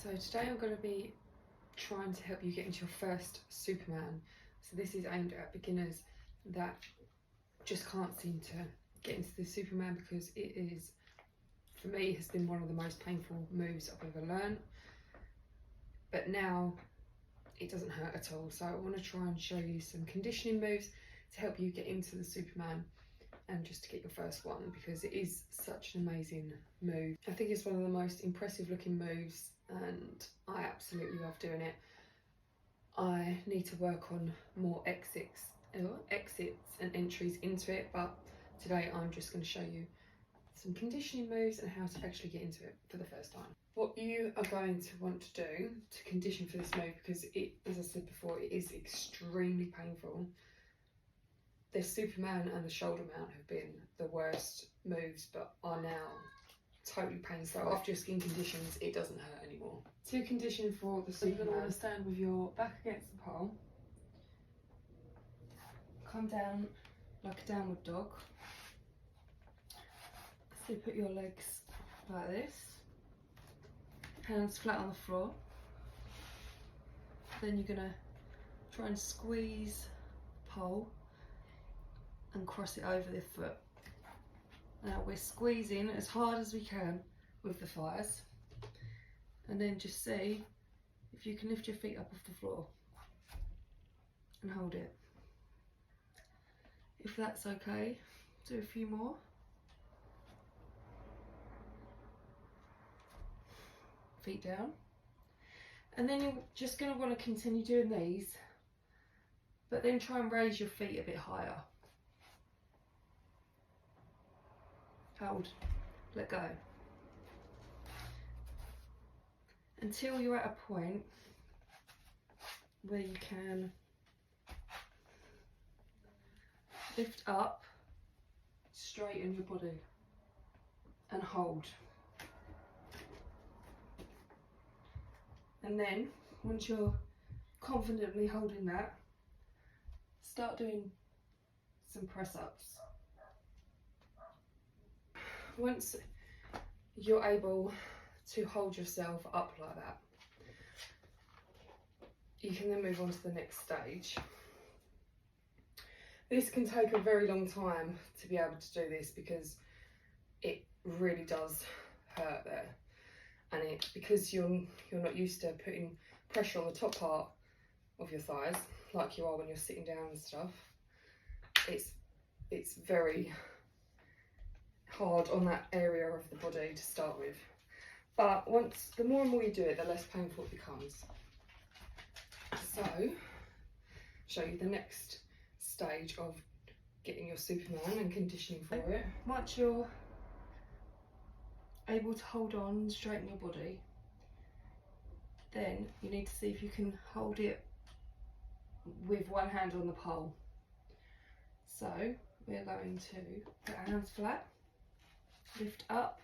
So today I'm going to be trying to help you get into your first Superman. So this is aimed at beginners that just can't seem to get into the Superman because it is, for me, has been one of the most painful moves I've ever learned. But now it doesn't hurt at all. So I want to try and show you some conditioning moves to help you get into the Superman and just to get your first one, because it is such an amazing move. I think it's one of the most impressive looking moves and I absolutely love doing it. I need to work on more exits and entries into it, but today I'm just going to show you some conditioning moves and how to actually get into it for the first time. What you are going to want to do to condition for this move, because it, as I said before, it is extremely painful. The Superman and the shoulder mount have been the worst moves, but are now totally painless. So after your skin conditions, it doesn't hurt anymore. To condition for the Superman, you're going to want to stand with your back against the pole. Come down like a downward dog. So put your legs like this. Hands flat on the floor. Then you're going to try and squeeze the pole and cross it over the foot. Now we're squeezing as hard as we can with the thighs, and then just see if you can lift your feet up off the floor and hold it. If that's okay, do a few more. Feet down. And then you're just going to want to continue doing these, but then try and raise your feet a bit higher. Hold, let go. Until you're at a point where you can lift up, straighten your body and hold. And then once you're confidently holding that, start doing some press ups. Once you're able to hold yourself up like that, you can then move on to the next stage. This can take a very long time to be able to do this because it really does hurt there, and because you're not used to putting pressure on the top part of your thighs like you are when you're sitting down and stuff. It's very hard on that area of the body to start with, but the more and more you do it, the less painful it becomes. So show you the next stage of getting your Superman and conditioning for it. Once you're able to hold on and straighten your body, then you need to see if you can hold it with one hand on the pole. So we're going to put our hands flat, lift up,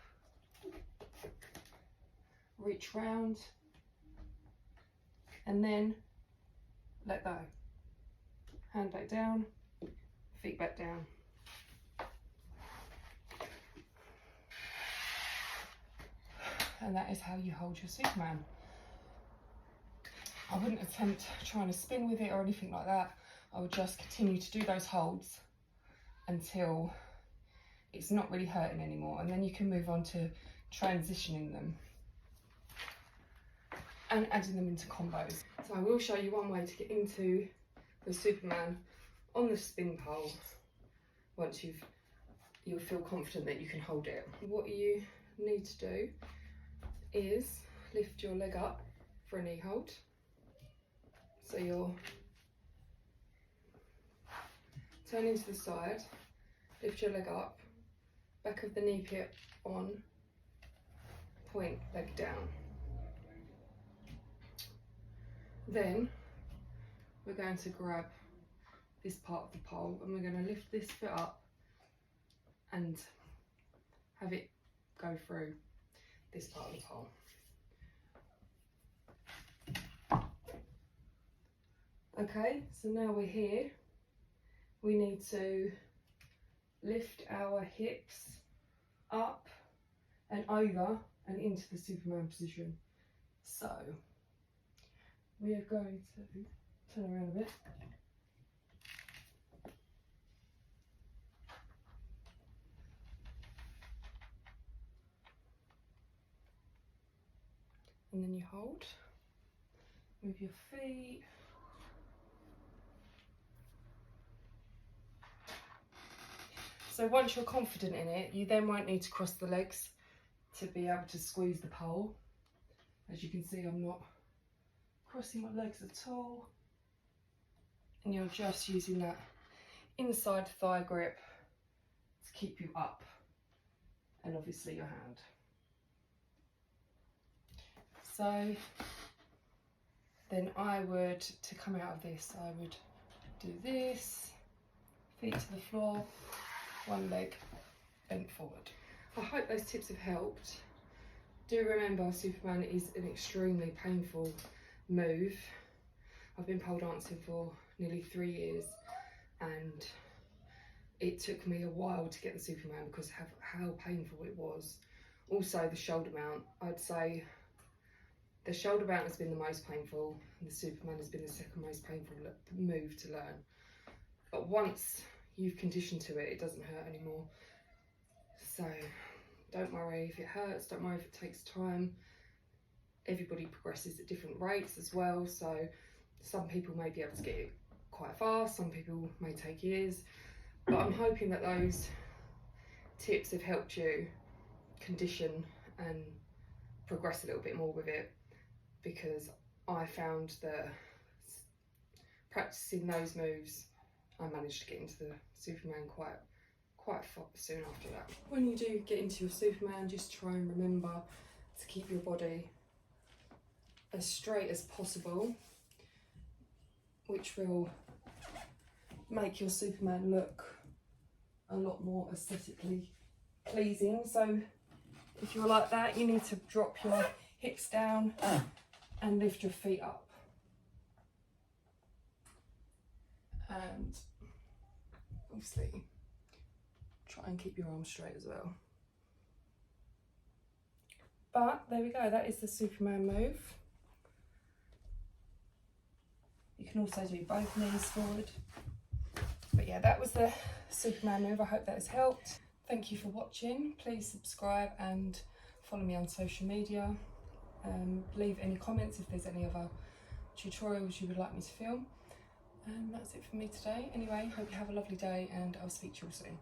reach round, and then let go. Hand back down, feet back down. And that is how you hold your Superman. I wouldn't attempt trying to spin with it or anything like that. I would just continue to do those holds until it's not really hurting anymore, and then you can move on to transitioning them and adding them into combos. So I will show you one way to get into the Superman on the spin pole once you'll feel confident that you can hold it. What you need to do is lift your leg up for a knee hold. So you're turning to the side, lift your leg up, back of the knee pit on, point leg down. Then we're going to grab this part of the pole and we're going to lift this foot up and have it go through this part of the pole. Okay, so now we're here. We need to lift our hips up and over and into the Superman position. So we are going to turn around a bit. And then you hold. Move your feet. So once you're confident in it, you then won't need to cross the legs to be able to squeeze the pole. As you can see, I'm not crossing my legs at all. And you're just using that inside thigh grip to keep you up, and obviously your hand. So then I would, to come out of this, I would do this, feet to the floor, one leg bent forward. I hope those tips have helped. Do remember, Superman is an extremely painful move. I've been pole dancing for nearly 3 years, and it took me a while to get the Superman because of how painful it was. Also the shoulder mount, I'd say the shoulder mount has been the most painful, and the Superman has been the second most painful move to learn. But once you've conditioned to it, it doesn't hurt anymore. So don't worry if it hurts, don't worry if it takes time. Everybody progresses at different rates as well, so some people may be able to get it quite fast, some people may take years. But I'm hoping that those tips have helped you condition and progress a little bit more with it, because I found that practicing those moves, I managed to get into the Superman quite soon after that. When you do get into your Superman, just try and remember to keep your body as straight as possible, which will make your Superman look a lot more aesthetically pleasing. So if you're like that, you need to drop your hips down and lift your feet up. And obviously try and keep your arms straight as well. But there we go, that is the Superman move. You can also do both knees forward. But yeah, that was the Superman move. I hope that has helped. Thank you for watching. Please subscribe and follow me on social media. Leave any comments if there's any other tutorials you would like me to film. And that's it for me today. Anyway, hope you have a lovely day, and I'll speak to you all soon.